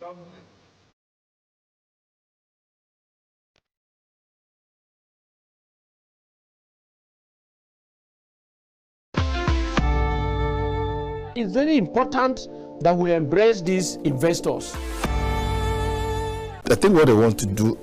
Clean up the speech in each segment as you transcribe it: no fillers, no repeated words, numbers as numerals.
It's very important that we embrace these investors. I think what they want to do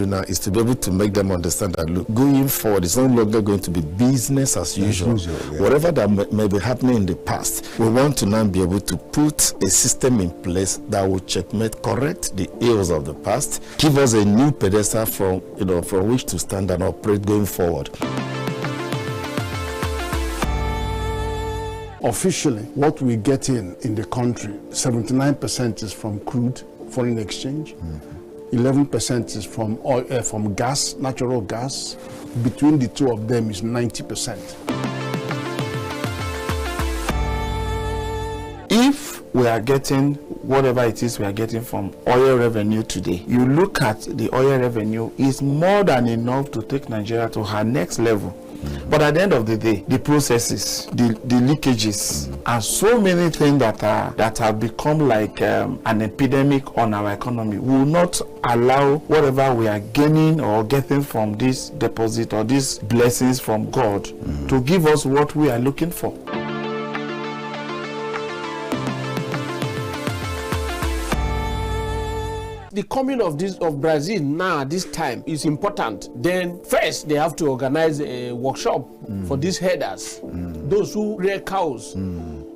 now is to be able to make them understand that, look, going forward, it's no longer going to be business as usual. Yeah. Whatever that may be happening in the past, we want to now be able to put a system in place that will checkmate, correct the ills of the past, give us a new pedestal from which to stand and operate going forward. Officially, what we get in the country, 79% is from crude, foreign exchange, 11% is from oil, from gas, natural gas. Between the two of them is 90%. If we are getting whatever it is we are getting from oil revenue today, you look at the oil revenue is more than enough to take Nigeria to her next level. But at the end of the day, the processes, the leakages, and so many things that have become like an epidemic on our economy will not allow whatever we are gaining or getting from this deposit or these blessings from God to give us what we are looking for. The coming of Brazil now this time is important. Then first they have to organize a workshop for these herders, those who rear cows.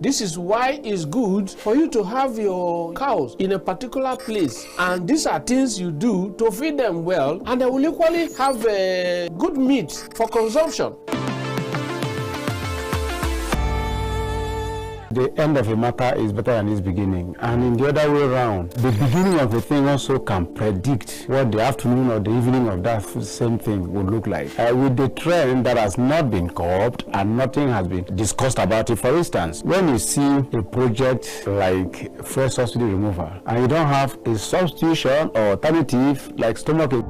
This is why it's good for you to have your cows in a particular place, and these are things you do to feed them well, and they will equally have good meat for consumption. The end of a matter is better than its beginning, and in the other way around, the beginning of a thing also can predict what the afternoon or the evening of that same thing will look like. With the trend that has not been co-opted and nothing has been discussed about it, for instance, when you see a project like fuel subsidy removal and you don't have a substitution or alternative like stomach ache,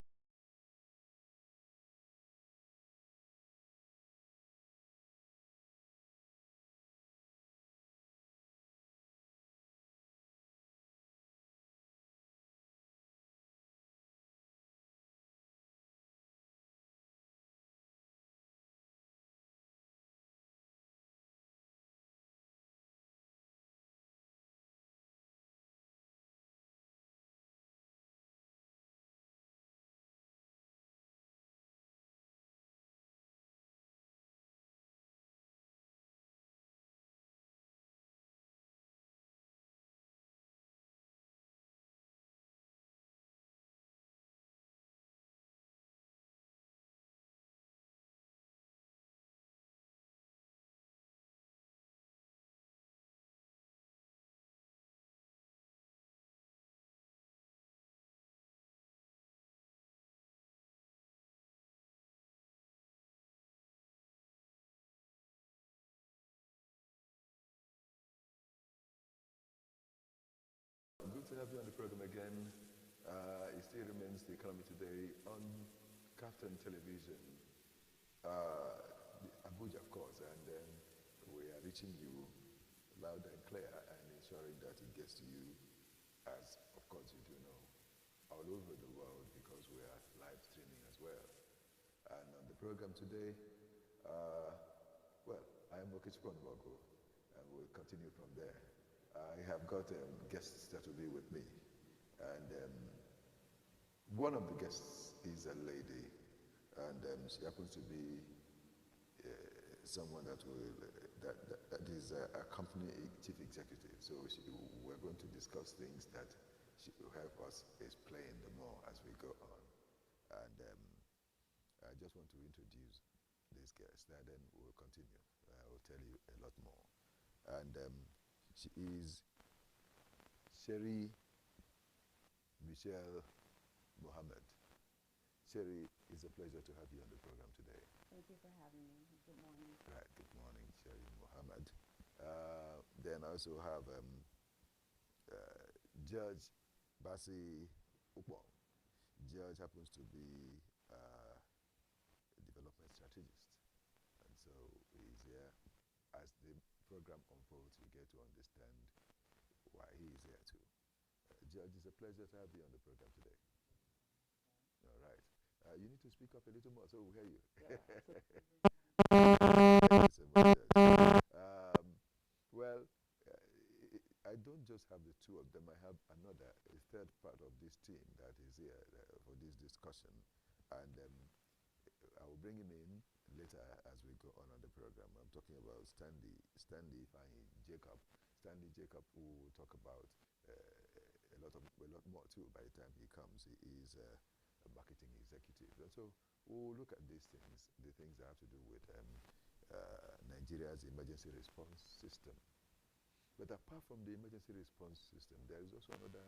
Good to have you on the program again. It still remains The Economy Today on KAFTAN television, Abuja, of course, and we are reaching you loud and clear and ensuring that it gets to you, as of course you do know, all over the world, because we are live streaming as well. And on the program today, well, I am Okechukwu Onwogo, and we'll continue from there. I have got guests that will be with me, and one of the guests is a lady, and she happens to be someone that is a company chief executive. So we're going to discuss things that she will help us explain the more as we go on. And I just want to introduce this guest, and then we'll continue. I will tell you a lot more. And she is Sherry Michelle Mohammed. Sherry, it's a pleasure to have you on the program today. Thank you for having me. Good morning. Right, good morning, Sherry Mohammed. Then I also have Judge Basi Upong. Judge happens to be a development strategist, and so he's here. As the program unfolds, you get to understand why he is here too. Judge, it's a pleasure to have you on the program today. All right. You need to speak up a little more so we'll hear you. Thank you so much, Judge. Well, I don't just have the two of them. I have another, a third part of this team that is here for this discussion. And I will bring him in later as we go on the program. I'm talking about Stanley Jacob. Stanley Jacob, who will talk about a lot more too by the time he comes. He is a marketing executive. And so we'll look at these things, the things that have to do with Nigeria's emergency response system. But apart from the emergency response system, there is also another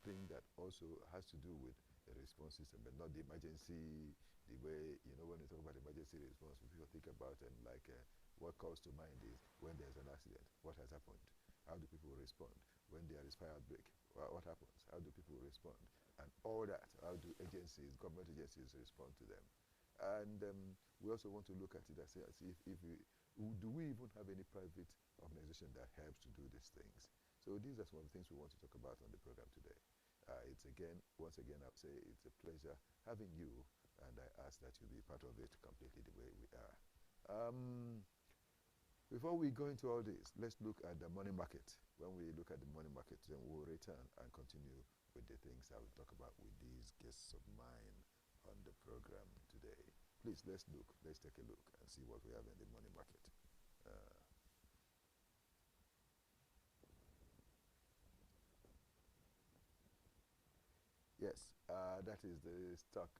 thing that also has to do with the response system, but not the emergency, the way, when you talk about emergency response, people think about what comes to mind is when there's an accident, what has happened? How do people respond? When there is fire outbreak, what happens? How do people respond? And all that, how do government agencies respond to them? And we also want to look at it as if do we even have any private organization that helps to do these things? So these are some of the things we want to talk about on the program today. Once again, I'll say it's a pleasure having you, and I ask that you be part of it completely the way we are. Before we go into all this, let's look at the money market. When we look at the money market, then we'll return and continue with the things I will talk about with these guests of mine on the program today. Please, let's take a look and see what we have in the money market. Yes, that is the stock.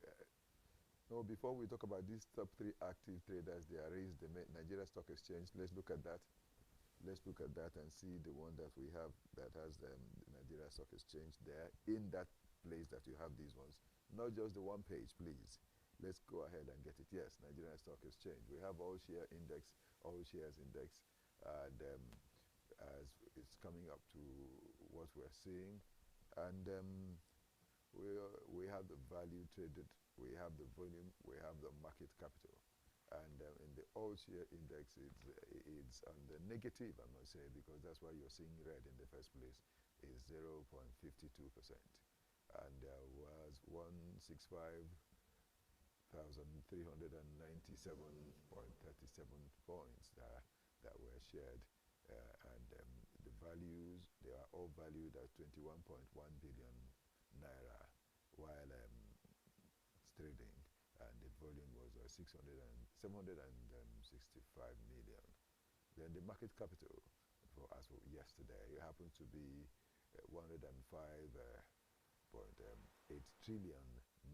No, before we talk about these top 3 active traders, they are raised the Nigeria Stock Exchange. Let's look at that. Let's look at that and see the one that we have that has the Nigeria Stock Exchange there. In that place that you have these ones, not just the one page, please. Let's go ahead and get it. Yes, Nigeria Stock Exchange. We have all shares index, and as it's coming up to what we're seeing, and we have the value traded, we have the volume, we have the market capital, and in the all share index, it's on the negative, I must say, because that's why you're seeing red in the first place, is 0.52%, and there was 165,397.37 points that were shared, and the values, they are all valued at 21.1 billion naira, while trading, and the volume was 765 million. Then the market capital, as for yesterday, it happened to be 105.8 trillion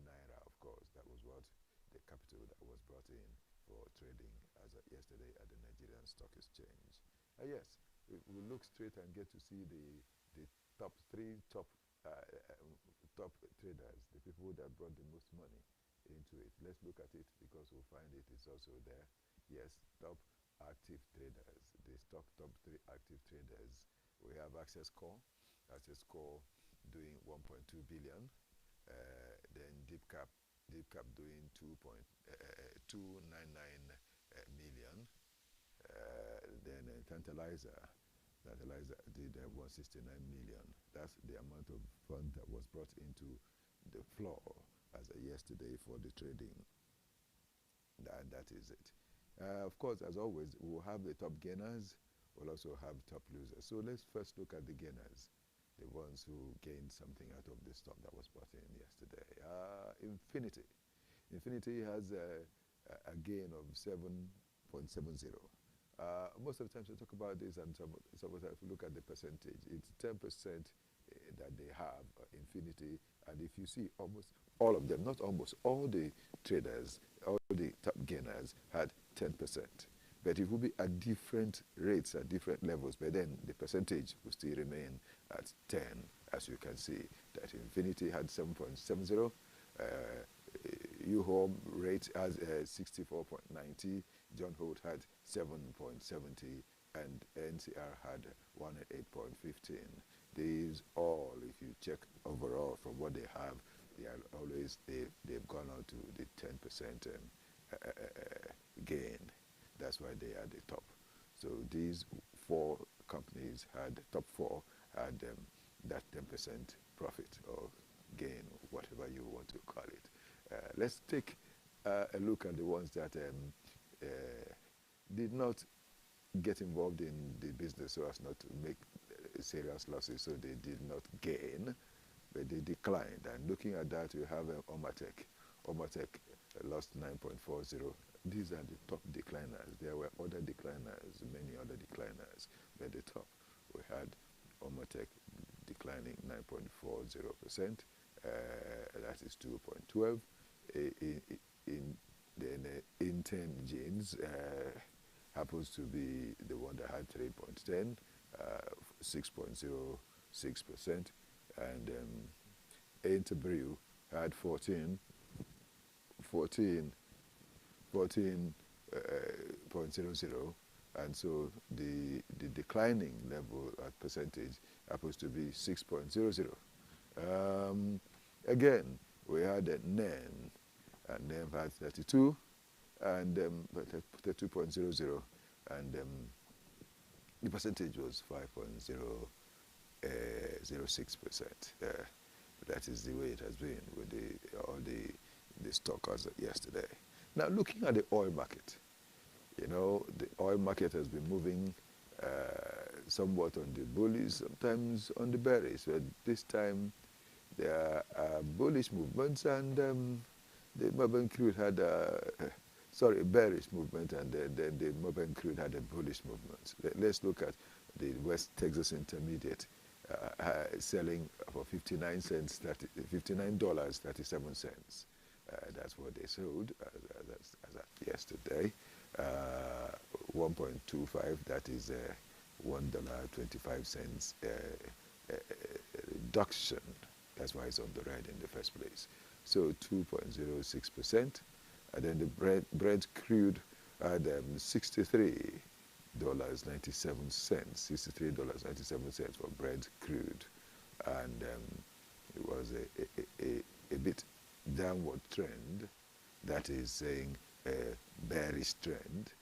naira. Of course, that was what the capital that was brought in for trading as of yesterday at the Nigerian Stock Exchange. Yes, we'll look straight and get to see the top traders, the people that brought the most money into it. Let's look at it because we'll find it is also there. Yes, top active traders, the top 3 active traders. We have Access Core doing 1.2 billion. Then Deep Cap doing 2.299 million. Then Tantalizer did 169 million. That's the amount of fund that was brought into the floor as of yesterday for the trading. That is it. Of course, as always, we'll have the top gainers. We'll also have top losers. So let's first look at the gainers, the ones who gained something out of the stock that was brought in yesterday. Infinity has a gain of 7.70. Most of the times we talk about this, and some of the time if you look at the percentage, it's 10% that they have, Infinity, and if you see almost all of them, not almost, all the traders, all the top gainers had 10%. But it will be at different rates, at different levels, but then the percentage will still remain at 10, as you can see, that Infinity had 7.70, U-Home rate has 64.90, John Holt had 7.70, and NCR had 108.15. These all, if you check overall from what they have, they are always, they've gone on to the 10% gain. That's why they are the top. So these 4 companies had, top 4 had that 10% profit or gain, whatever you want to call it. Let's take a look at the ones that did not get involved in the business so as not to make serious losses, so they did not gain, but they declined. And looking at that, you have Omatech. Omatech lost 9.40. These are the top decliners. There were other decliners, many other decliners, but at the top we had Omatech declining 9.40%. That is 2.12. Then Inten Jeans happens to be the one that had 3.10, 6.06%, and Interbrew had 14.00, and so the declining level at percentage happens to be 6.00. Again, we had a NEM, and NEM had 32, and 32.00, and the percentage was 5.06%. That is the way it has been with all the stock as of yesterday. Now, looking at the oil market, you know, the oil market has been moving somewhat on the bullish, sometimes on the bearish. But this time, there are bullish movements, and the Moban crude had a bearish movement, and then the Moban crude had a bullish movement. Let's look at the West Texas Intermediate selling for $59.37. That's what they sold as at yesterday. 1.25, that is $1.25 reduction. That's why it's on the red in the first place. So 2.06%. And then the Brent crude had $63.97 for Brent crude. And it was a bit downward trend, that is saying a bearish trend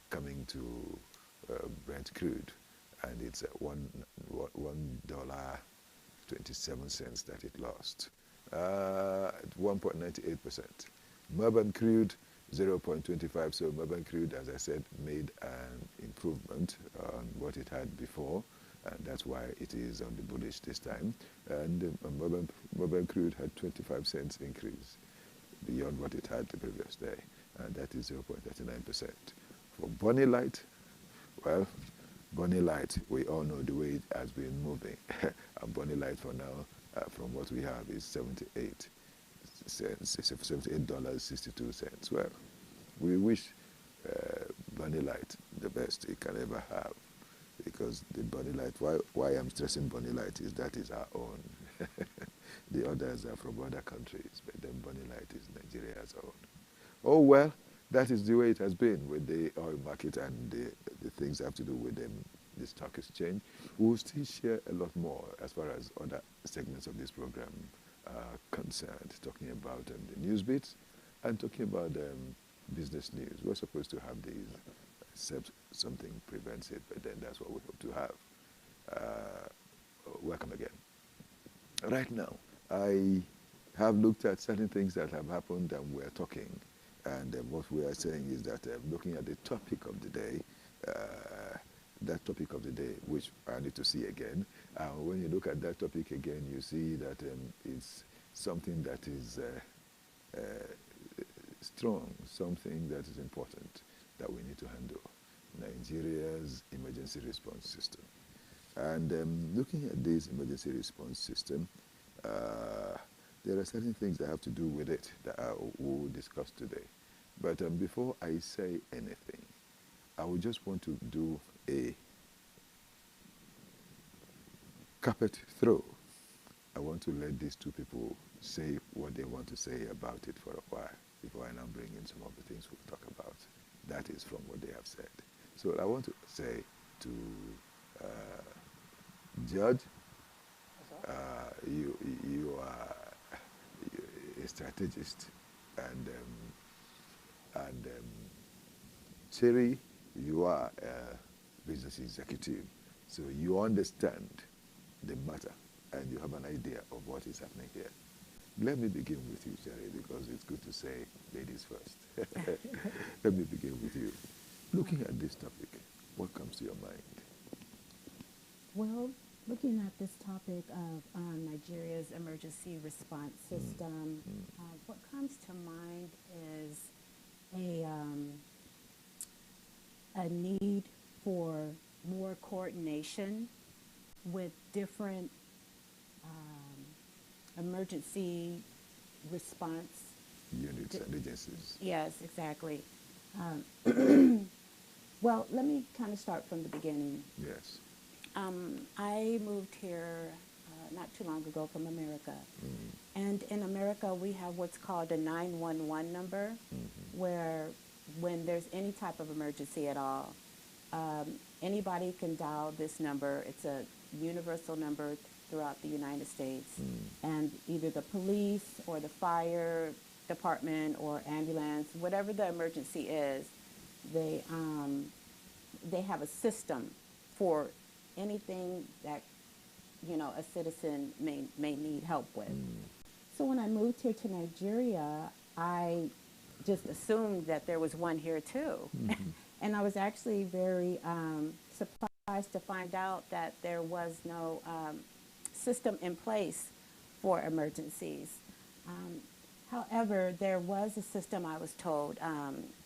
coming to Brent crude, and it's at $1.27 that it lost, at 1.98%. Moban crude 0.25, so Moban crude, as I said, made an improvement on what it had before, and that's why it is on the bullish this time. And Moban crude had 25 cents increase beyond what it had the previous day, and that is 0.39%. For Bonny Light, well, Bonny Light, we all know the way it has been moving. And Bonny Light for now, from what we have, is $78.62. Well, we wish Bonny Light the best it can ever have, because the Bonny Light, why I'm stressing Bonny Light is that is our own. The others are from other countries, but then Bonny Light is Nigeria's own. Oh, well, that is the way it has been with the oil market and the things that have to do with the stock exchange. We will still share a lot more as far as other segments of this program are concerned, talking about the news bits and talking about business news. We're supposed to have these, except something prevents it, but then that's what we hope to have. Welcome again. Right now, I have looked at certain things that have happened, and we're talking. And what we are saying is that looking at the topic of the day, that topic of the day, which I need to see again, when you look at that topic again, you see that it's something that is strong, something that is important that we need to handle. Nigeria's emergency response system. And looking at this emergency response system, there are certain things that have to do with it that I will discuss today. But before I say anything, I would just want to do a carpet throw. I want to let these two people say what they want to say about it for a while before I now bring in some of the things we'll talk about. That is from what they have said. So I want to say to Judge, you are a strategist, and Cherry, you are a business executive, so you understand the matter and you have an idea of what is happening here. Let me begin with you, Sherry, because it's good to say ladies first. Let me begin with you. Looking at this topic, what comes to your mind? Well, looking at this topic of Nigeria's emergency response system, what comes to mind is a need for more coordination with different emergency response Units and agencies. Yes, exactly. Well, let me kind of start from the beginning. Yes. I moved here not too long ago from America. And in America, we have what's called a 911 number, where when there's any type of emergency at all, anybody can dial this number. It's a universal number throughout the United States. And either the police or the fire department or ambulance, whatever the emergency is, they have a system for anything that, you know, a citizen may need help with. So when I moved here to Nigeria, I just assumed that there was one here too. And I was actually very surprised to find out that there was no system in place for emergencies. However, there was a system, I was told,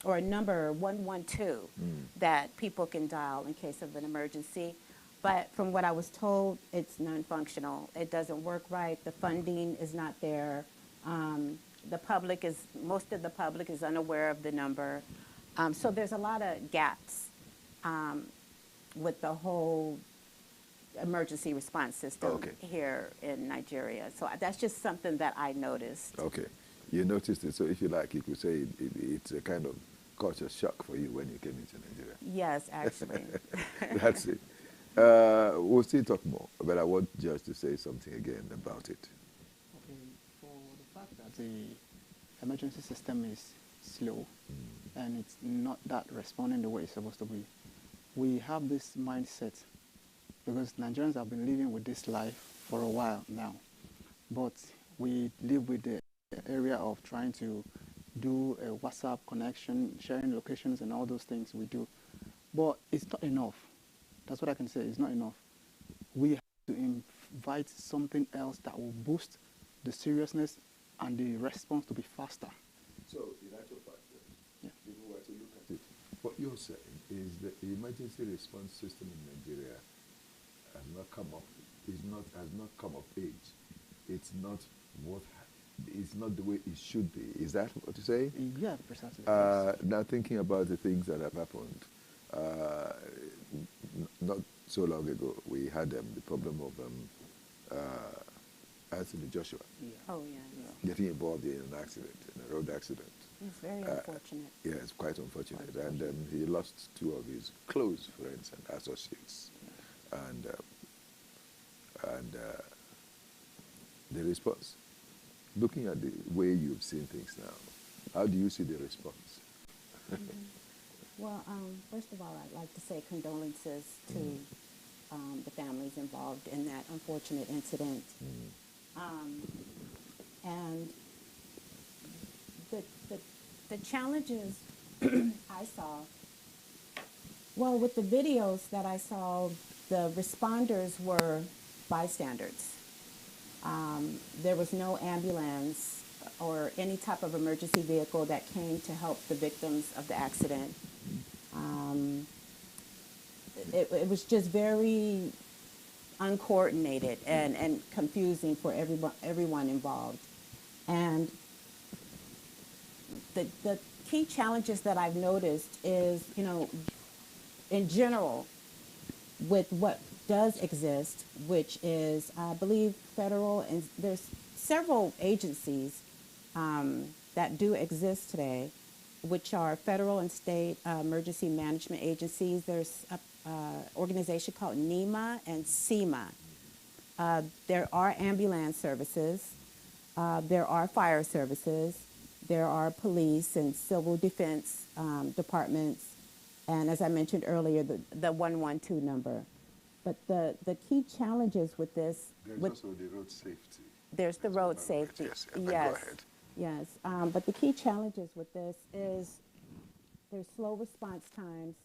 or a number 112 that people can dial in case of an emergency. But from what I was told, it's non-functional. It doesn't work right. The funding is not there. Most of the public is unaware of the number. So there's a lot of gaps with the whole emergency response system here in Nigeria. So that's just something that I noticed. Okay. You noticed it, so if you like, you could say it's a kind of culture shock for you when you came into Nigeria. Yes, actually. That's it. We'll still talk more, but I want Judge to say something again about it. Okay, for the fact that the emergency system is slow and it's not that responding the way it's supposed to be, we have this mindset because Nigerians have been living with this life for a while now, but we live with the area of trying to do a WhatsApp connection, sharing locations and all those things we do, but it's not enough. That's what I can say. It's not enough. We have to invite something else that will boost the seriousness and the response to be faster. So, in actual fact, if we were to look at it, what you're saying is that the emergency response system in Nigeria has not come of age. It's not the way it should be. Is that what you say? Yeah, precisely. Now thinking about the things that have happened, not so long ago, we had the problem of Anthony Joshua getting involved in an accident, in a road accident. It's very unfortunate. Yeah, it's quite unfortunate. And he lost two of his close friends and associates. And the response, looking at the way you've seen things now, how do you see the response? Well, first of all, I'd like to say condolences to the families involved in that unfortunate incident. And the challenges I saw, well, with the videos that I saw, the responders were bystanders. There was no ambulance or any type of emergency vehicle that came to help the victims of the accident. It was just very uncoordinated and confusing for everyone involved. And the key challenges that I've noticed is, you know, in general, with what does exist, which is, I believe, federal, and there's several agencies that do exist today, which are federal and state emergency management agencies. There's an organization called NEMA and SEMA. There are ambulance services. There are fire services. There are police and civil defense departments. And as I mentioned earlier, the 112 number. But the key challenges with this, There's also the road safety. there's the road safety. Yes, go Yes, ahead. yes. But the key challenges with this is there's slow response times,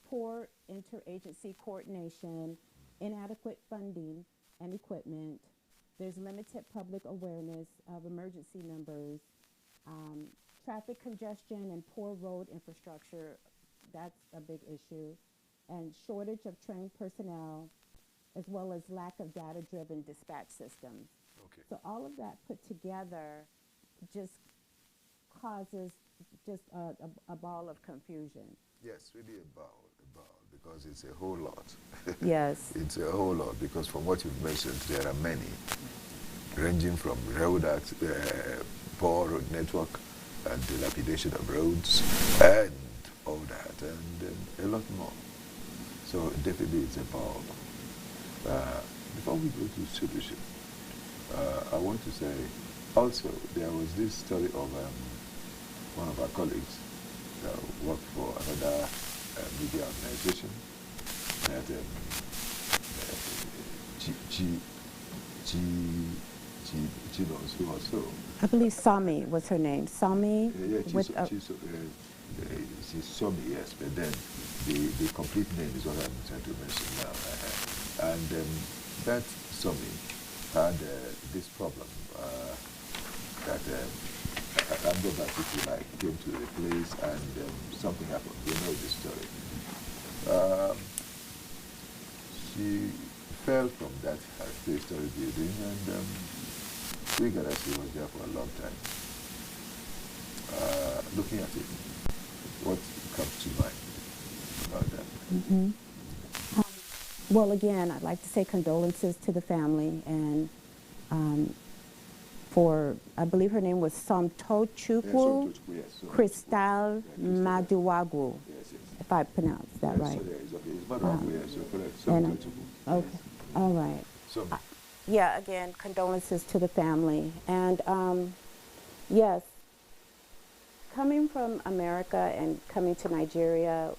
poor interagency coordination, inadequate funding and equipment. There's limited public awareness of emergency numbers, traffic congestion and poor road infrastructure. That's a big issue. And shortage of trained personnel, as well as lack of data-driven dispatch systems. Okay. So all of that put together just causes just a ball of confusion. Yes, really a ball, because it's a whole lot. Yes. It's a whole lot, because from what you've mentioned, there are many, ranging from road poor road network and dilapidation of roads and all that, and a lot more. So definitely it's a ball. Before we go to solution, I want to say also there was this story of one of our colleagues that worked for another media organization that she knows who or so. I believe Sami was her name. Sami She's Somi, yes, but then the complete name is what I'm trying to mention now. And that Somi had this problem that Abdullah, if you like, came to the place and something happened. You know the story. She fell from that three-story building, and we got she was there for a long time. Looking at it, what comes to mind about that? Mm-hmm. Well, again, I'd like to say condolences to the family, and for, I believe her name was Somtochukwu Crystal Maduwagu, if I pronounced that right. Okay, all right. Yeah, again, condolences to the family. And yes, coming from America and coming to Nigeria,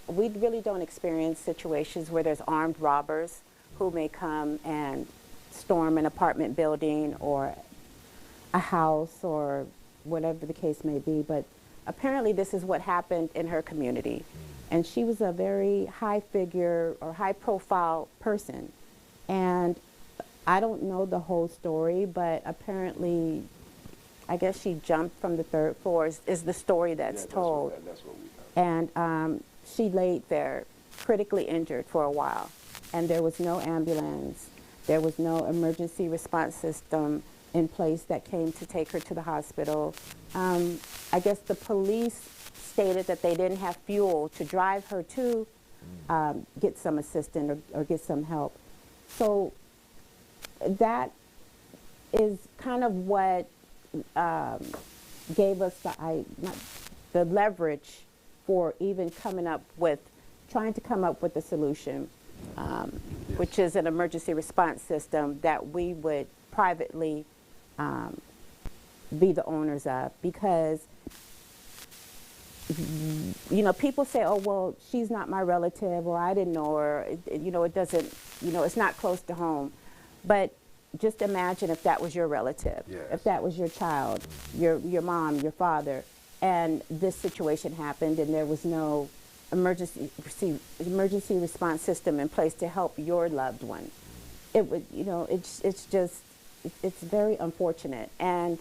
we really don't experience situations where there's armed robbers who may come and storm an apartment building or a house or whatever the case may be. But apparently this is what happened in her community. And she was a very high figure or high profile person. And I don't know the whole story, but apparently, I guess she jumped from the third floor is the story that's told. That's what we have. And she laid there critically injured for a while. And there was no ambulance. There was no emergency response system in place that came to take her to the hospital. I guess the police stated that they didn't have fuel to drive her to get some assistance or get some help. So that is kind of what gave us the leverage for even trying to come up with a solution, which is an emergency response system that we would privately be the owners of. Because you know, people say, oh, well, she's not my relative, or I didn't know her, it doesn't, it's not close to home. But just imagine if that was your relative, if that was your child, your mom, your father, and this situation happened and there was no emergency response system in place to help your loved one. It would, it's very unfortunate. And,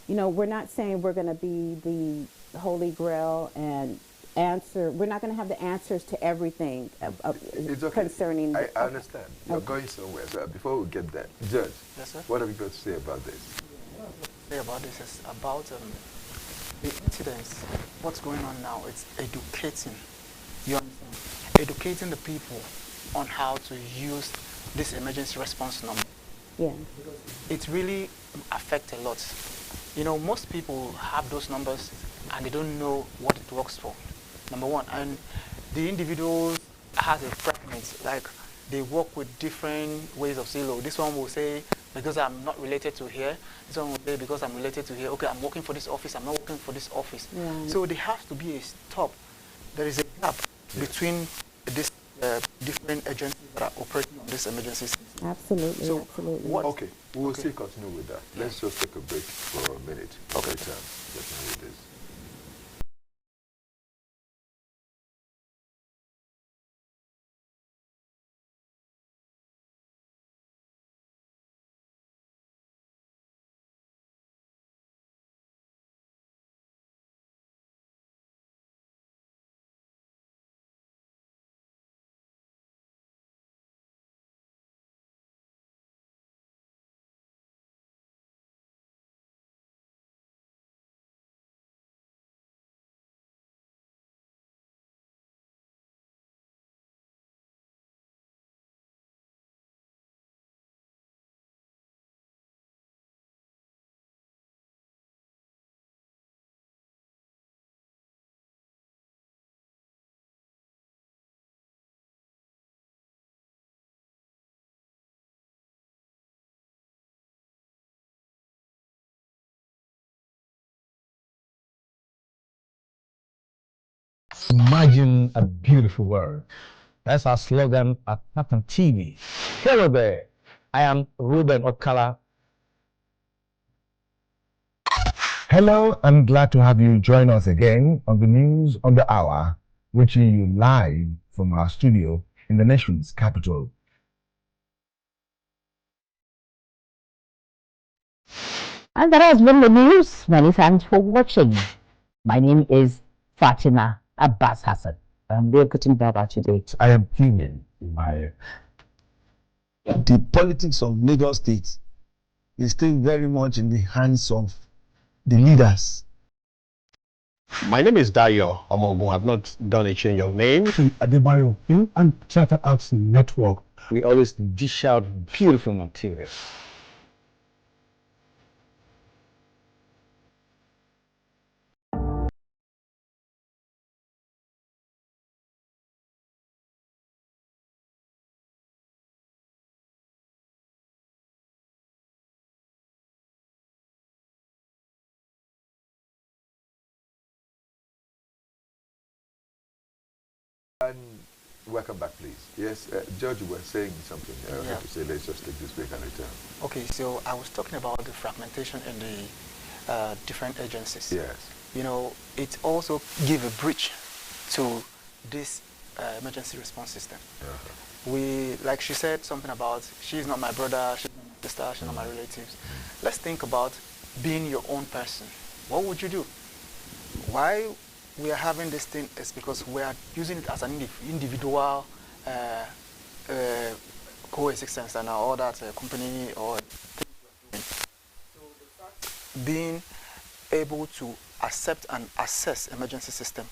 we're not saying we're going to be the Holy Grail and we're not going to have the answers to everything concerning. I understand. You're going somewhere. So before we get there, Judge, yes, sir? What have you got to say about this? What I say about this is about the incidents. What's going on now? It's educating. You understand? Educating the people on how to use this emergency response number. Yeah. It really affects a lot. Most people have those numbers and they don't know what it works for. Number one, and the individual has a preference, like they work with different ways of silo. This one will say, because I'm not related to here. This one will say, because I'm related to here. Okay, I'm working for this office, I'm not working for this office. Right. So there has to be a stop. There is a gap between this different agencies that are operating on this emergency system. Absolutely, So absolutely. Okay, we will still continue with that. Let's just take a break for a minute. Okay, time. Continue with this. Imagine a beautiful world. That's our slogan at KAFTAN TV. Hello there. I am Ruben Okala. Hello, I'm glad to have you join us again on the news on the hour, reaching you live from our studio in the nation's capital. And that has been the news. Many thanks for watching. My name is Fatima Abbas Hassan. I'm the cutting barber today. I am human. The politics of Lagos State is still very much in the hands of the leaders. My name is Dayo Omogun. I've not done a change of name. Adebayo, Film and Theatre Arts Network. We always dish out beautiful material. And welcome back, please. Yes, George, you were saying something. I have to say, let's just take this break and return. Okay, so I was talking about the fragmentation in the different agencies. Yes. You know, it also give a bridge to this emergency response system. We, like she said something about, she's not my brother, she's not my sister, she's not my relatives. Let's think about being your own person. What would you do? Why we are having this thing is because we are using it as an individual coexistence and all that company or thing we're doing. So the fact being able to accept and assess emergency system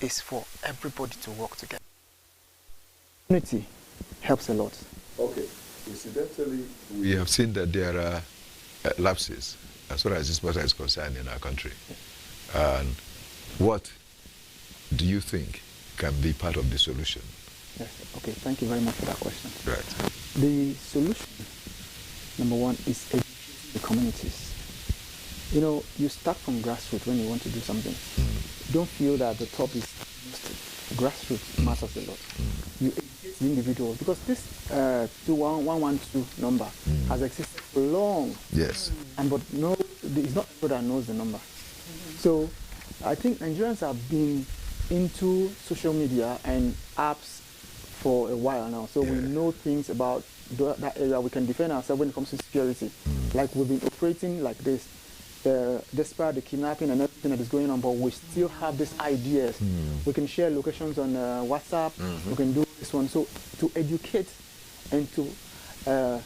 is for everybody to work together. Unity helps a lot. Okay. Incidentally, we have seen that there are lapses as far as this matter is concerned in our country. And what do you think can be part of the solution? Yes. Okay, thank you very much for that question. Right. The solution, number one, is educating the communities. You know, you start from grassroots when you want to do something. Don't feel that the top is grassroots matters a lot. You educate the individual because this 112 number has existed for long. Yes. And but no, it's not everybody that knows the number. So I think Nigerians have been into social media and apps for a while now, so we know things about that area. We can defend ourselves when it comes to security. Like we've been operating like this, despite the kidnapping and everything that is going on, but we still have these ideas. We can share locations on WhatsApp. We can do this one. So to educate and to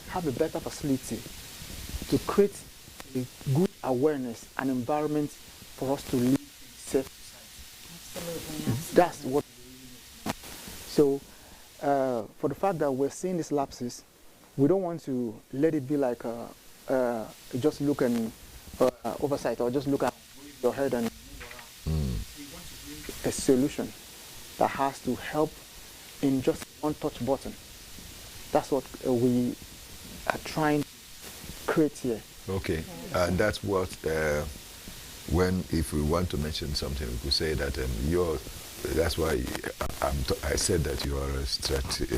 have a better facility, to create a good awareness and environment for us to live safe. Absolutely. That's what. So, for the fact that we're seeing these lapses, we don't want to let it be like just look and oversight or just look at your head and we want to bring a solution that has to help in just one touch button. That's what we are trying to create here. Okay, and that's what, if we want to mention something, we could say that your that's why I said that you are a strategist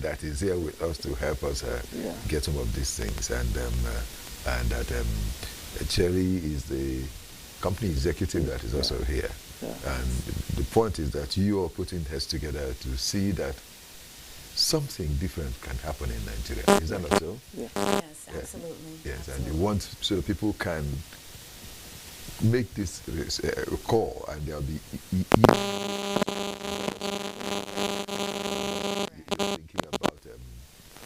that is here with us to help us get some of these things, and that Cherry is the company executive that is also here. And the point is that you are putting heads together to see that something different can happen in Nigeria. Is that not so? Yes, absolutely. Yes, absolutely. and you want so people can make this call, and there'll be you're thinking about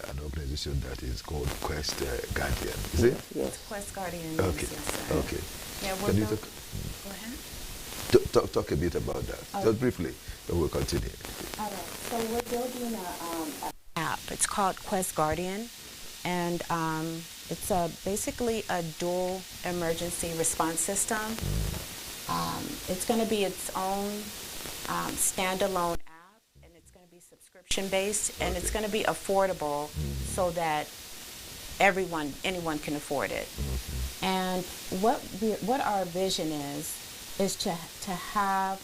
an organization that is called Quest Guardian. Is it? Yes. Quest Guardian. Okay. Yes, sir. Okay. Yeah, Can you go ahead. talk a bit about that? Okay. Just briefly, then we'll continue. All right. So we're building an app. It's called Quest Guardian, and it's basically a dual emergency response system. It's going to be its own standalone app, and it's going to be subscription-based, and it's going to be affordable so that anyone can afford it. And what our vision is to have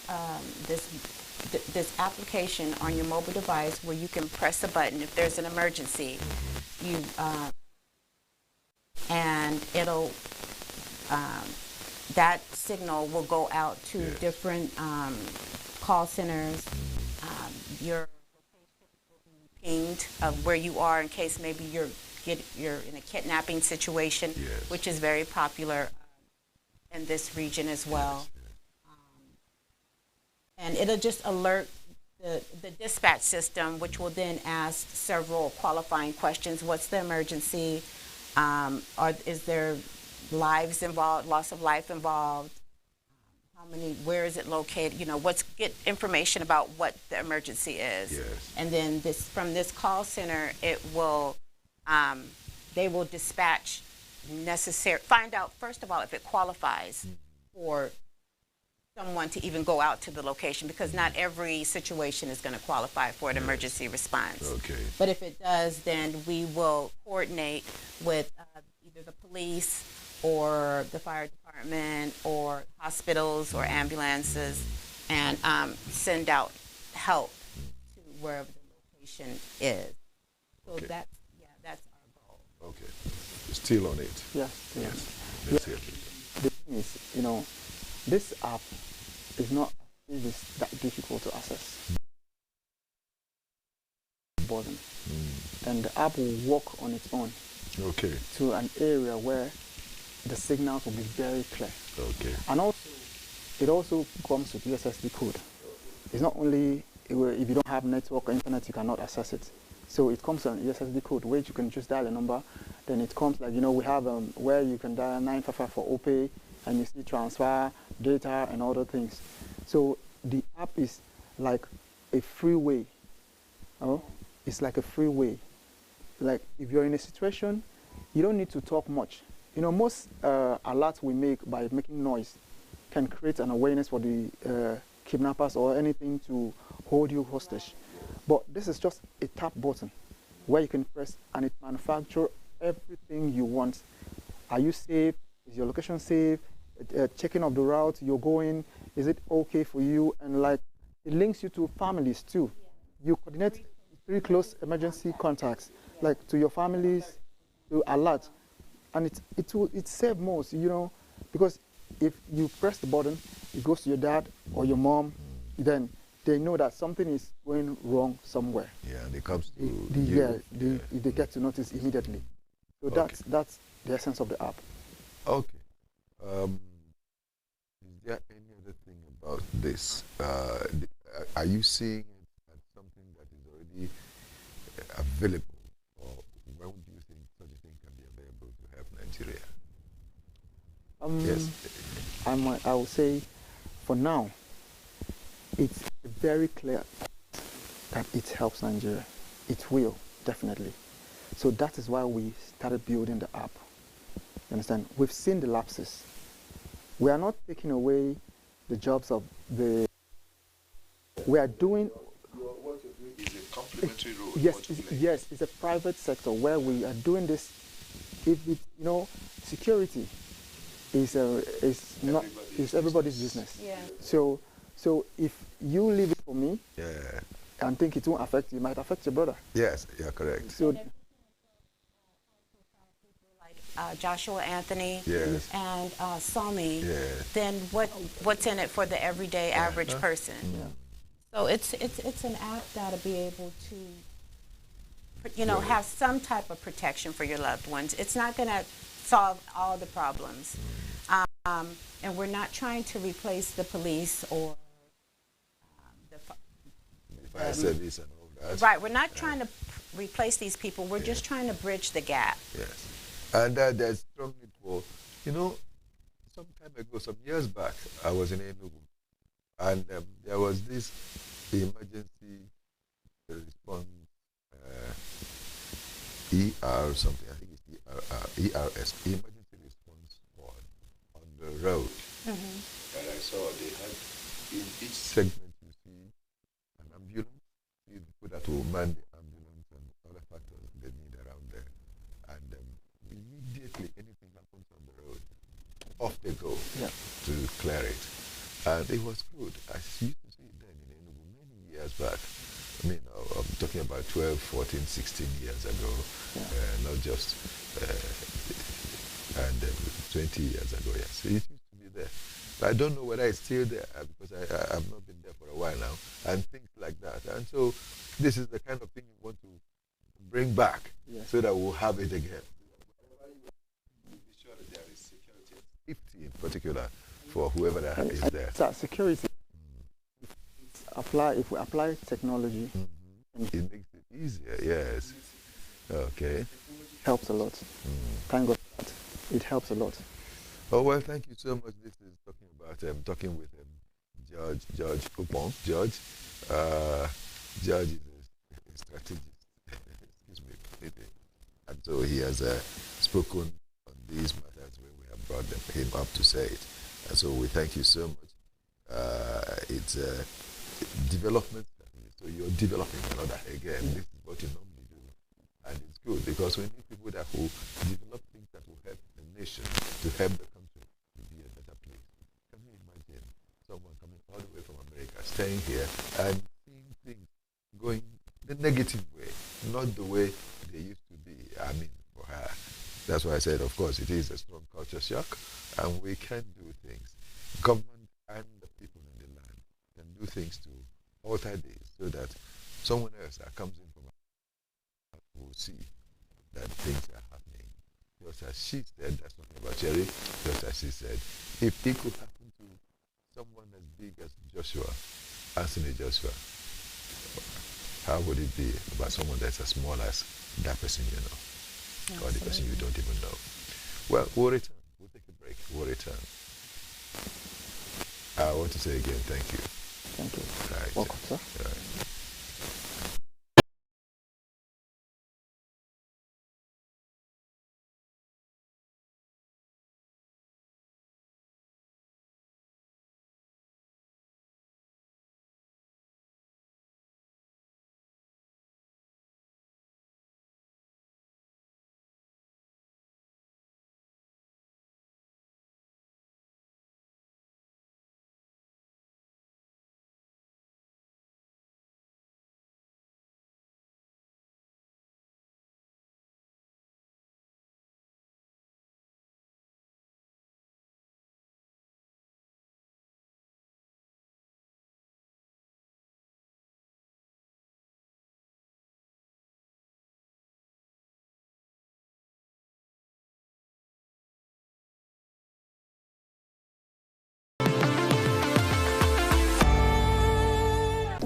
this application on your mobile device where you can press a button if there's an emergency. And it'll that signal will go out to different call centers. Your location will be pinged of where you are in case maybe you're in a kidnapping situation, which is very popular in this region as well. And it'll just alert the dispatch system, which will then ask several qualifying questions. What's the emergency? Is there lives involved, loss of life involved? Where is it located? Get information about what the emergency is. Yes. And then from this call center, it will, they will dispatch find out, first of all, if it qualifies for someone to even go out to the location, because not every situation is going to qualify for an emergency response. Okay. But if it does, then we will coordinate with either the police or the fire department or hospitals or ambulances and send out help to wherever the location is. So that's our goal. Okay. Still on it. Yes. Let's hear it. The thing is, this app is not that difficult to access. Button. And the app will work on its own. Okay. To an area where the signals will be very clear. Okay. And also, it also comes with USSD code. It's not only if you don't have network or internet, you cannot access it. So it comes on USSD code, where you can just dial a number. Then it comes like, we have where you can dial 955 for OPay, and you see transfer, data, and other things. So the app is like a freeway. It's like a freeway. Like if you're in a situation, you don't need to talk much. Most alerts we make by making noise can create an awareness for the kidnappers or anything to hold you hostage. But this is just a tap button where you can press and it manufactures everything you want. Are you safe? Is your location safe? Checking of the route you're going, is it okay for you? And like it links you to families too. You coordinate 3 close emergency contacts, like to your families, to alert. And it saves most, because if you press the button, it goes to your dad or your mom, then they know that something is going wrong somewhere. Yeah, and it comes to you. They get to notice immediately. So Okay. that's the essence of the app. Okay. Is there any other thing about this? Are you seeing it as something that is already available, or when do you think such a thing can be available to help Nigeria? Yes. I would say, for now, it's very clear that it helps Nigeria. It will, definitely. So that is why we started building the app. You understand? We've seen the lapses. We are not taking away the jobs of the... We are doing... What you're doing is a complementary role. Yes, it's a private sector where we are doing this. If it, security. is not is everybody's business. Yeah. So if you leave it for me, Yeah. and think it won't affect you, it might affect your brother. Yes, you're correct. So Joshua Anthony Yes. and Somi, Yes. then what's in it for the everyday average person? So it's an app that'll be able to, have some type of protection for your loved ones. It's not going to solve all the problems, and we're not trying to replace the police or the Fire service and all that. right. We're not trying to replace these people. We're just trying to bridge the gap. Yes. And there's strong need for, some time ago, some years back, I was in Enugu, and there was this emergency response, ER something, I think it's ERS, emergency response squad on the road. And I saw they had, in each segment you see an ambulance, you put that will man the ambulance and other factors they need around there. And immediately anything happens on the road, off they go to clear it. And it was good. I used to see it then in Enugu many years back. I mean, I'm talking about 12, 14, 16 years ago, not just 20 years ago. Yes, it used to be there. But I don't know whether it's still there because I've not been there for a while now, and things like that. And so this is the kind of thing you want to bring back so that we'll have it again. Be sure that there is security and safety in particular for whoever that is there. So security. If we apply technology, it makes it easier. Yes. Okay. Helps a lot. Thank God for that. It helps a lot. Oh well, thank you so much. This is talking about talking with George Coupon. George is a strategist. Excuse me. And so he has spoken on these matters when we have brought him up to say it. And so we thank you so much. It's development. So you're developing another again. This is what you normally do. And it's good because we need people that will develop things that will help the nation, to help the country to be a better place. Can you imagine someone coming all the way from America, staying here and seeing things going the negative way, not the way they used to be? I mean, for her. That's why I said, of course, it is a strong culture shock, and we can do things. Government and the people in the land can do things to alter this so that someone else that comes in from will see that things are happening. Just as she said, that's talking about Cherry, just as she said, if it could happen to someone as big as Anthony Joshua, how would it be about someone that's as small as that person you know, or the person you don't even know? Well, we'll return. We'll take a break. We'll return. I want to say again, thank you. Thank you. Right. Welcome, sir. Right.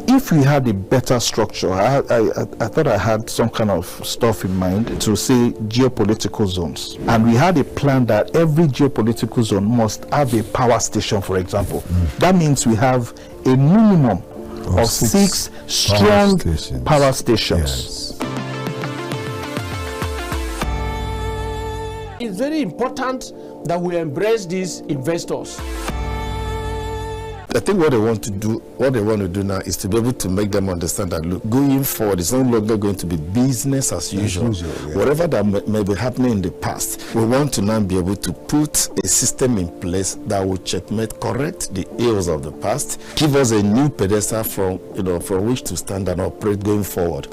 If we had a better structure, I thought I had some kind of stuff in mind to say geopolitical zones. And we had a plan that every geopolitical zone must have a power station, for example. That means we have a minimum of 6 strong power stations. Yes. It's very important that we embrace these investors. I think what they want to do now is to be able to make them understand that, look, going forward, it's no longer going to be business as usual. Whatever that may be happening in the past, we want to now be able to put a system in place that will checkmate, correct the ills of the past, give us a new pedestal from which to stand and operate going forward.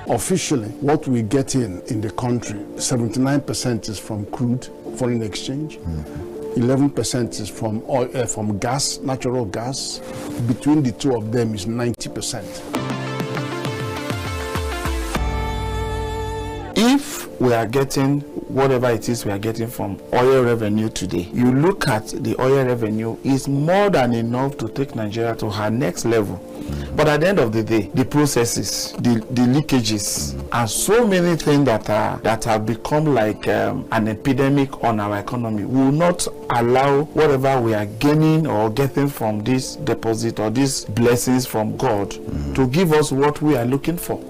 Officially, what we get in the country, 79% is from crude, foreign exchange. 11% is from oil, from gas, natural gas. Between the two of them is 90%. If we are getting whatever it is we are getting from oil revenue today, you look at the oil revenue is more than enough to take Nigeria to her next level. But at the end of the day, the processes, the leakages, and so many things that have become like an epidemic on our economy will not allow whatever we are gaining or getting from this deposit or these blessings from God to give us what we are looking for.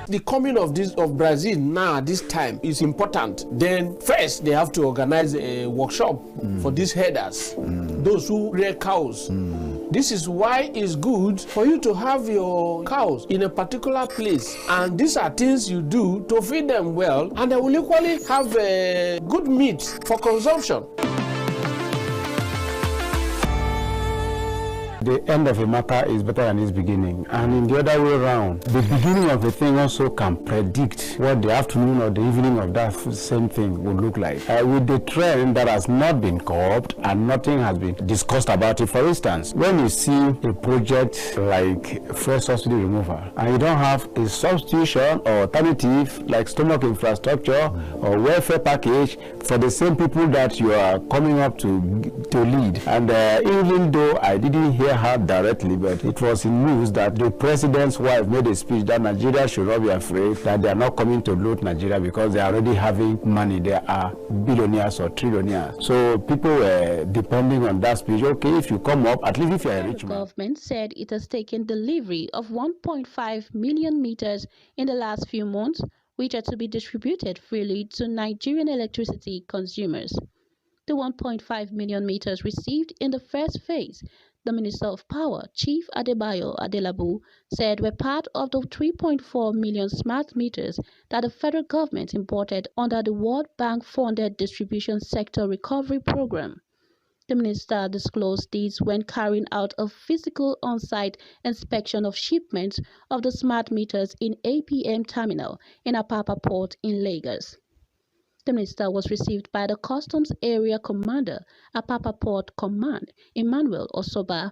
The coming of Brazil now this time is important. Then first they have to organize a workshop for these herders, those who rear cows. This is why it's good for you to have your cows in a particular place, and these are things you do to feed them well, and they will equally have good meat for consumption. The end of a matter is better than its beginning, and in the other way around, the beginning of a thing also can predict what the afternoon or the evening of that same thing will look like. With the trend that has not been curbed and nothing has been discussed about it, for instance, when you see a project like fresh subsidy removal and you don't have a substitution or alternative like stomach infrastructure or welfare package for the same people that you are coming up to lead, and even though I didn't hear her directly, but it was in news that the president's wife made a speech that Nigeria should not be afraid that they are not coming to loot Nigeria because they are already having money. They are billionaires or trillionaires. So people were depending on that speech. Okay, if you come up, at least if you are a rich man. The government said it has taken delivery of 1.5 million meters in the last few months, which are to be distributed freely to Nigerian electricity consumers. The 1.5 million meters received in the first phase, the Minister of Power, Chief Adebayo Adelabu, said were part of the 3.4 million smart meters that the federal government imported under the World Bank-funded Distribution Sector Recovery Program. The minister disclosed these when carrying out a physical on-site inspection of shipments of the smart meters in APM Terminal in Apapa Port in Lagos. The minister was received by the Customs Area Commander, Apapa Port Command, Emmanuel Osoba.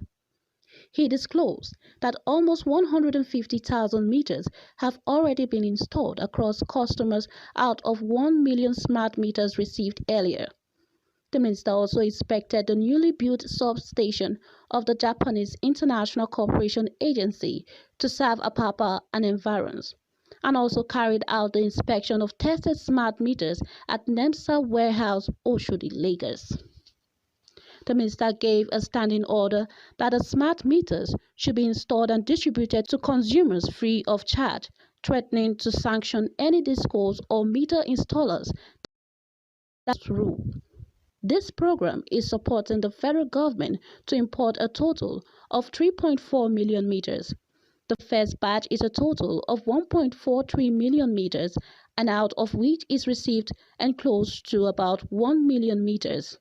He disclosed that almost 150,000 meters have already been installed across customers out of 1 million smart meters received earlier. The minister also inspected the newly built substation of the Japanese International Cooperation Agency to serve Apapa and environs, and also carried out the inspection of tested smart meters at NEMSA warehouse, Oshodi, Lagos. The minister gave a standing order that the smart meters should be installed and distributed to consumers free of charge, threatening to sanction any discos or meter installers. That's the rule. This program is supporting the federal government to import a total of 3.4 million meters. The first batch is a total of 1.43 million meters, and out of which is received and close to about 1 million meters.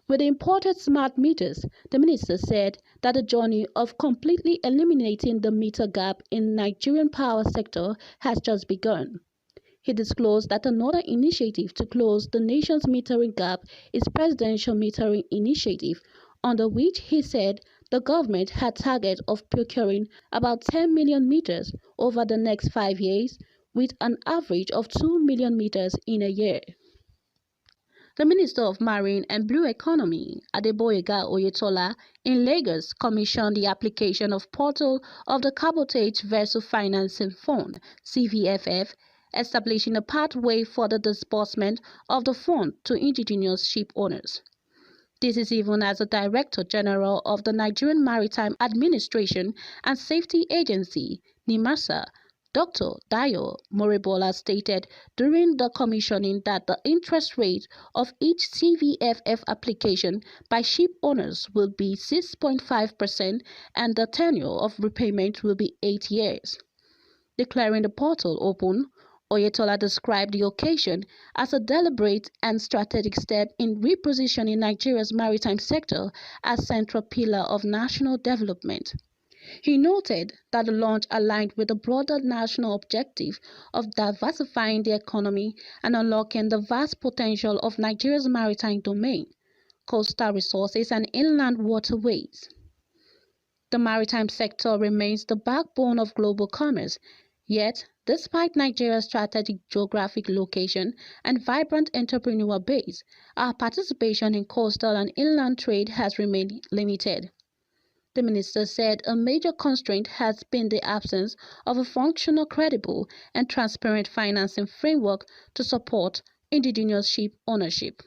With the imported smart meters, the minister said that the journey of completely eliminating the meter gap in Nigerian power sector has just begun. He disclosed that another initiative to close the nation's metering gap is Presidential Metering Initiative, under which he said the government had target of procuring about 10 million meters over the next 5 years, with an average of 2 million meters in a year. The Minister of Marine and Blue Economy, Adeboyega Oyetola, in Lagos, commissioned the application of portal of the Cabotage Vessel Financing Fund, CVFF, establishing a pathway for the disbursement of the fund to indigenous ship owners. This is even as the Director General of the Nigerian Maritime Administration and Safety Agency, NIMASA, Dr. Dayo Moribola stated during the commissioning that the interest rate of each CVFF application by ship owners will be 6.5% and the tenure of repayment will be 8 years. Declaring the portal open, Oyetola described the occasion as a deliberate and strategic step in repositioning Nigeria's maritime sector as central pillar of national development. He noted that the launch aligned with the broader national objective of diversifying the economy and unlocking the vast potential of Nigeria's maritime domain, coastal resources and inland waterways. The maritime sector remains the backbone of global commerce, yet despite Nigeria's strategic geographic location and vibrant entrepreneurial base, our participation in coastal and inland trade has remained limited. The minister said a major constraint has been the absence of a functional, credible, and transparent financing framework to support indigenous ship ownership.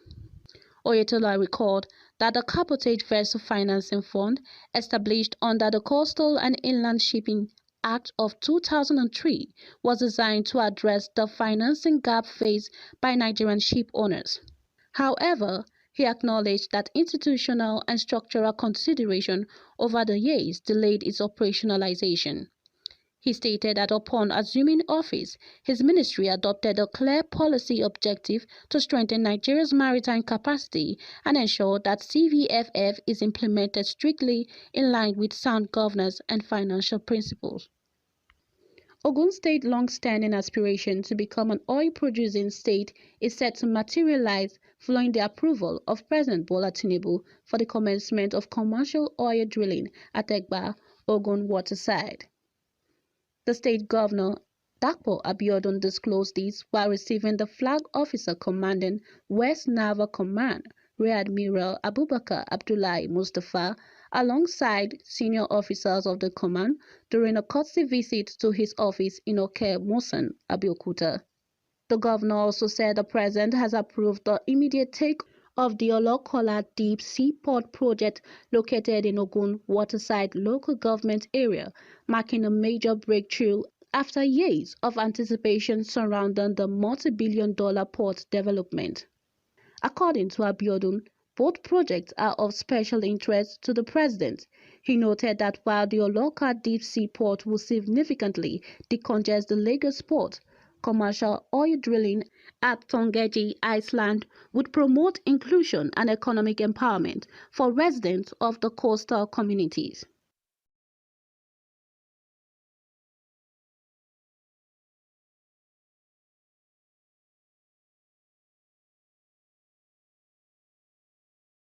Oyetola recalled that the Cabotage Vessel Financing Fund, established under the Coastal and Inland Shipping Act of 2003, was designed to address the financing gap faced by Nigerian ship owners. However, he acknowledged that institutional and structural consideration over the years delayed its operationalization. He stated that upon assuming office, his ministry adopted a clear policy objective to strengthen Nigeria's maritime capacity and ensure that CVFF is implemented strictly in line with sound governance and financial principles. Ogun State's long-standing aspiration to become an oil-producing state is set to materialize following the approval of President Bola Tinubu for the commencement of commercial oil drilling at Egba, Ogun waterside. The state governor, Dapo Abiodun, disclosed this while receiving the flag officer commanding West Naval Command, Rear Admiral Abubakar Abdullahi Mustafa, alongside senior officers of the command during a courtesy visit to his office in Oke Mosan, Abeokuta. The governor also said the president has approved the immediate take of the Olokola Deep Sea Port project located in Ogun Waterside local government area, marking a major breakthrough after years of anticipation surrounding the multi-billion-dollar port development. According to Abiodun, both projects are of special interest to the president. He noted that while the Oloka Deep Sea Port will significantly decongest the Lagos port, commercial oil drilling at Tongeji, Iceland would promote inclusion and economic empowerment for residents of the coastal communities.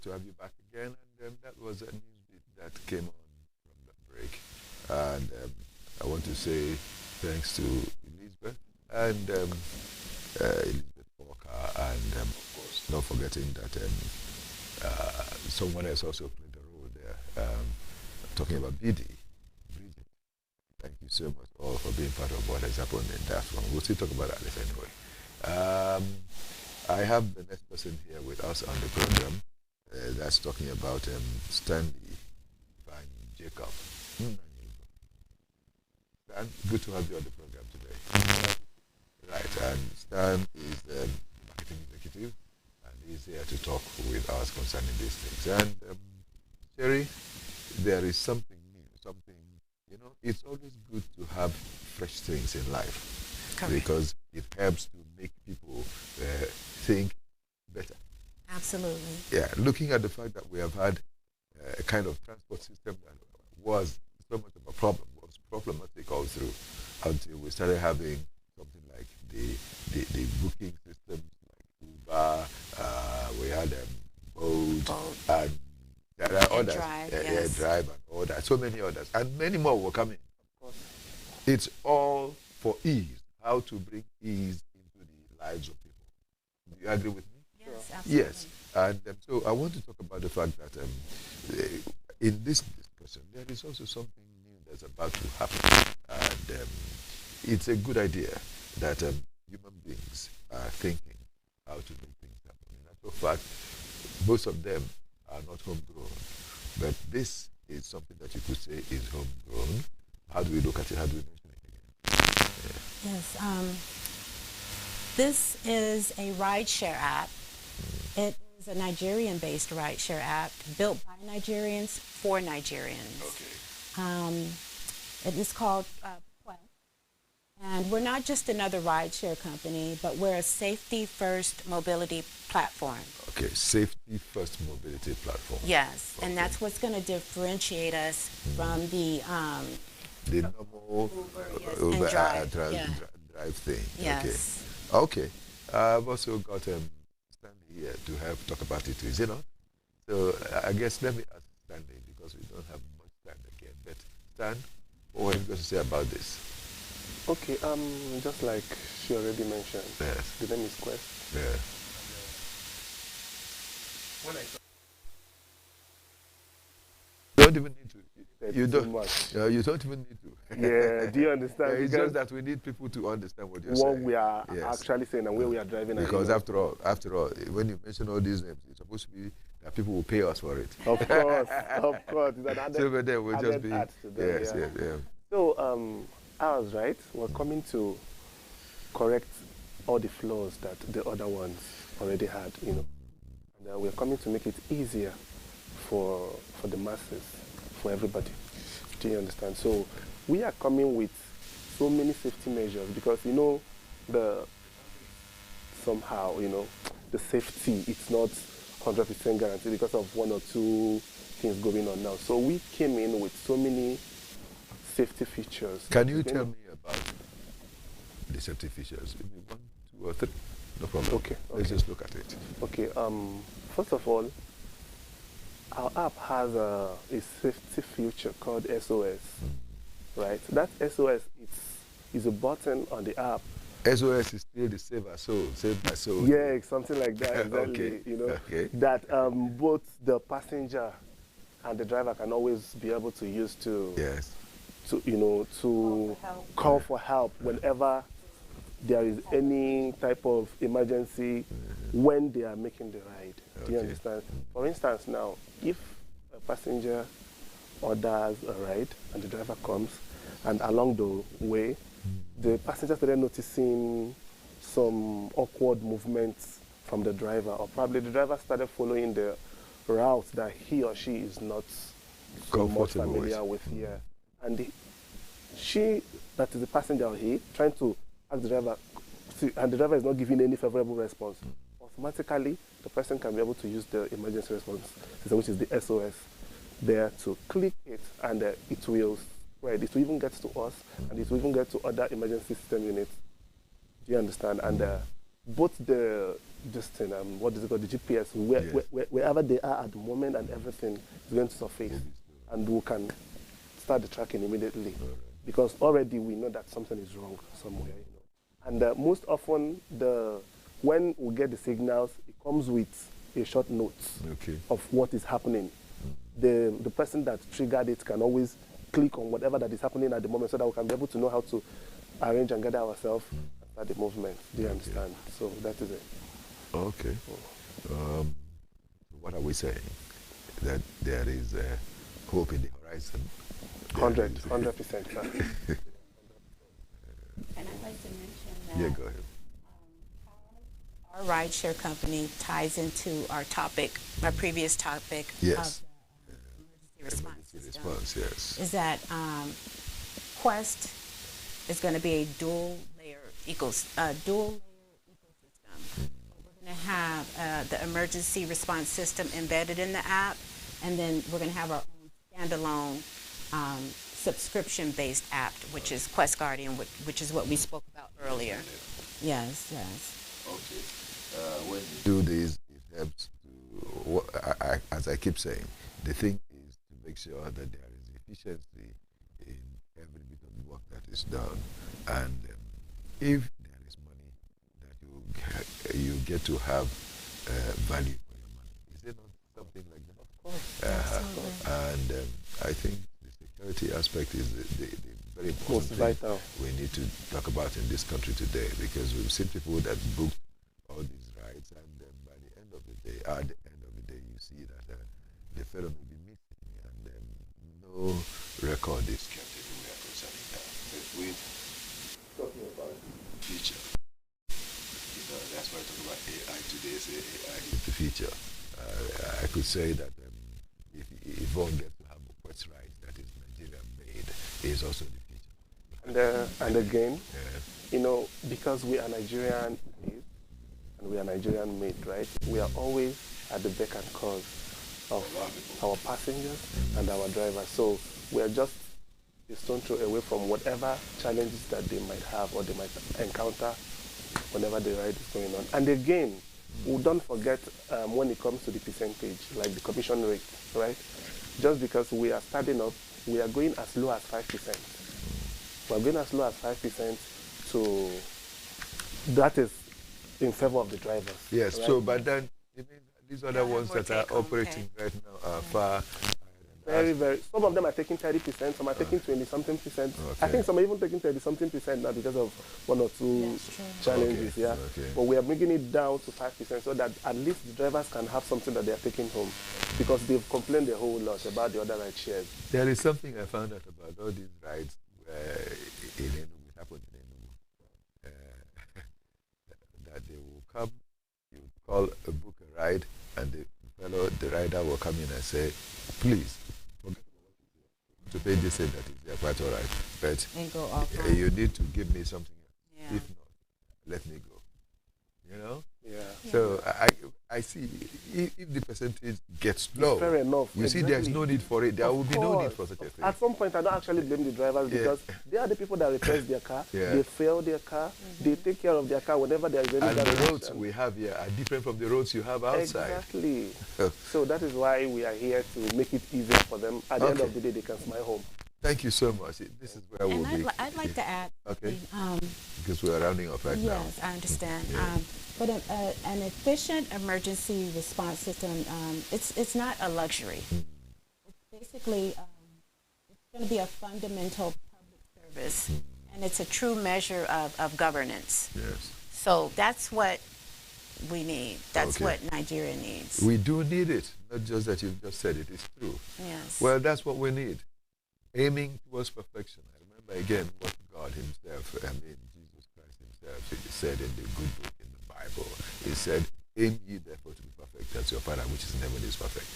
To have you back again, and that was a news bit that came on from the break. And I want to say thanks to Elizabeth and Elizabeth Walker, and of course, not forgetting that someone else also played a role there. Talking about BD, Bridget. Thank you so much all for being part of what has happened in that one. We'll still talk about that later anyway. I have the next person here with us on the program. That's talking about Stanley Van Jacob. Stan, good to have you on the program today. Right, and Stan is the marketing executive, and he's here to talk with us concerning these things. And Sherry, there is something new, it's always good to have fresh things in life. Correct. Because it helps to make people think better. Absolutely. Yeah, looking at the fact that we have had a kind of transport system that was so much of a problem, was problematic all through, until we started having something like the booking systems like Uber, we had Bolt, and there are others, Drive and all that, so many others, and many more will come in. Of course. It's all for ease, how to bring ease into the lives of people. Do you agree with me? Yes, absolutely. Yes, and so I want to talk about the fact that in this discussion, there is also something new that's about to happen, and it's a good idea that human beings are thinking how to make things happen. In actual fact, most of them are not homegrown, but this is something that you could say is homegrown. How do we look at it? How do we mention it again? Yes. This is a rideshare app. It is a Nigerian-based rideshare app built by Nigerians for Nigerians. Okay. It is called Quest. And we're not just another rideshare company, but we're a safety-first mobility platform. Okay, safety first mobility platform. Yes, Okay. and that's what's going to differentiate us from the normal Uber, yes, and drive. drive thing. Yes. Okay. I've also got Stanley here to help talk about it, is it not? So I guess let me ask Stanley because we don't have much time again. But Stan, what are you going to say about this? Okay, just like she already mentioned, Yes. the name is Quest. Yeah. You don't even need to. You don't. You don't even need to. Yeah, do you understand? Yeah, it's just that we need people to understand what you're what saying. we are actually saying and where we are driving. Because after all, when you mention all these names, it's supposed to be that people will pay us for it. Of course, of course. It's an added, so then we'll just be. Yes, yeah. So ours, right? We're coming to correct all the flaws that the other ones already had, you know. And we're coming to make it easier for the masses, for everybody. Do you understand? So we are coming with so many safety measures because, you know, somehow, you know, the safety, it's not 100% guaranteed because of one or two things going on now. So we came in with so many safety features. Can you tell me about the safety features? Maybe 1, 2, or 3? No problem. Okay. Let's just look at it. Okay. First of all, our app has a safety feature called SOS, right? That SOS is a button on the app. SOS is still the save my soul. Yeah, something like that. Exactly. Okay. You know, okay. That both the passenger and the driver can always be able to use to, to call for help whenever there is any type of emergency when they are making the ride. Do you understand? For instance, now, if a passenger orders a ride and the driver comes, and along the way, the passenger started noticing some awkward movements from the driver, or probably the driver started following the route that he or she is not so much familiar with. Yeah. And she, that is the passenger, or he, trying to ask the driver, and the driver is not giving any favorable response. Automatically, the person can be able to use the emergency response system, which is the SOS, there to click it, and it will spread. It will even get to us, and it will even get to other emergency system units. Do you understand? And both the what is it called, the GPS, wherever they are at the moment, and everything is going to surface, and we can start the tracking immediately, because already we know that something is wrong somewhere. You know. And most often, when we get the signals, it comes with a short note of what is happening. The person that triggered it can always click on whatever that is happening at the moment so that we can be able to know how to arrange and gather ourselves at the movement. Do you understand? So that is it. Okay. What are we saying? That there is hope in the horizon? 100%. And I'd like to mention that yeah, go ahead. Our rideshare company ties into our previous topic of the emergency response system. Is that Quest is going to be a dual layer ecosystem. We're going to have the emergency response system embedded in the app, and then we're going to have our own standalone subscription-based app, which is Quest Guardian, which is what we spoke about earlier. Yes. Okay. When you do this, it helps to, as I keep saying, the thing is to make sure that there is efficiency in every bit of the work that is done. And if there is money that you get to have value for your money. Is it not something like that? Of course. And I think the security aspect is the very important thing we need to talk about in this country today, because we've seen people that book all these rides, and then by the end of the day, you see that the fellow may be missing, and no record is kept anywhere concerning that. But we're talking about could say that if one gets to have a quest right that is Nigeria made, is also the future. And again, you know, because we are Nigerian made, and we are Nigerian made, right? We are always at the beck and call of our passengers and our drivers. So we are just a stone throw away from whatever challenges that they might have or they might encounter whenever the ride is going on. And again, we don't forget when it comes to the percentage, like the commission rate, right? Just because we are starting up, we are going as low as 5%. We're going as low as 5%, so that is in favor of the drivers. Yes, right? so but then you mean these other ones that are operating right now are far. Very. Some of them are taking 30%, some are taking 20-something percent. Okay. I think some are even taking 30-something percent now because of one or two challenges. Okay. Yeah. Okay. But we are bringing it down to 5% so that at least the drivers can have something that they are taking home, because they've complained a whole lot about the other ride shares. There is something I found out about all these rides in Enugu, it happened in Enugu, that they will come, you call a book a ride, and the rider will come in and say, please, to pay this and that is there, quite all right. But you need to give me something else. If not, let me go. You know? Yeah. So I see if the percentage gets low, fair enough. You see there's no need for it. There will be no need for such a thing. At some point, I don't actually blame the drivers because they are the people that repair their car. They fail their car. They take care of their car whenever there is any damage. And the roads we have here are different from the roads you have outside. Exactly. So that is why we are here to make it easier for them. At the end of the day, they can smile home. Thank you so much. This is where we'll be. I'd like to add. Okay. Because we're rounding off right now. Yes, I understand. But an efficient emergency response system, it's not a luxury. It's basically it's going to be a fundamental public service, and it's a true measure of governance. Yes. So that's what we need. That's what Nigeria needs. We do need it. Not just that you've just said it. It's true. Yes. Well, that's what we need. Aiming towards perfection. I remember again what God himself, Jesus Christ himself, he said in the good book in the Bible. He said, aim ye therefore to be perfect as your Father which is in heaven is perfect.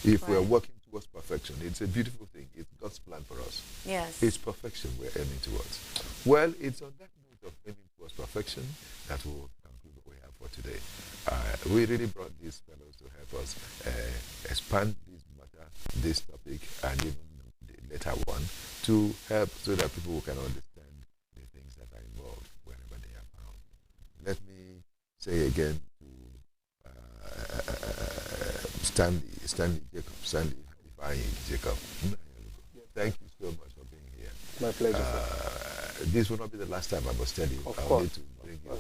If we're working towards perfection, it's a beautiful thing. It's God's plan for us. Yes. It's perfection we're aiming towards. Well, it's on that note of aiming towards perfection that we'll conclude what we have for today. We really brought these fellows to help us expand this matter, this topic, and even later one, to help so that people can understand the things that are involved wherever they are found. Let me say again to Stanley Jacob. Thank you so much for being here. My pleasure, sir. This will not be the last time I must tell you. I'll need to bring you.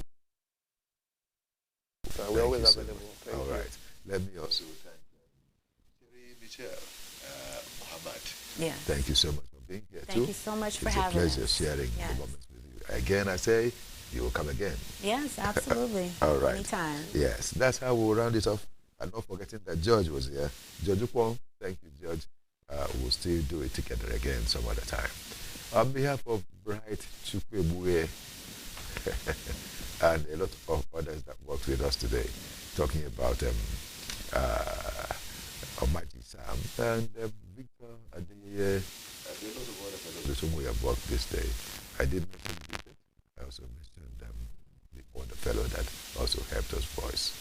We're always available. All right. Let me also thank Michelle. Yeah. Thank you so much for being here Thank you so much for having us. It's a pleasure sharing the moments with you. Again, I say, you will come again. Yes, absolutely. All right. Anytime. Yes, that's how we'll round it off. And not forgetting that George was here. George Upon, thank you, George. We'll still do it together again some other time. On behalf of Bright Chukwebue and a lot of others that worked with us today, talking about Almighty Sam and Victor and a lot of other fellows with whom we have worked this day. I did mention Victor. I also mentioned the other fellow that also helped us voice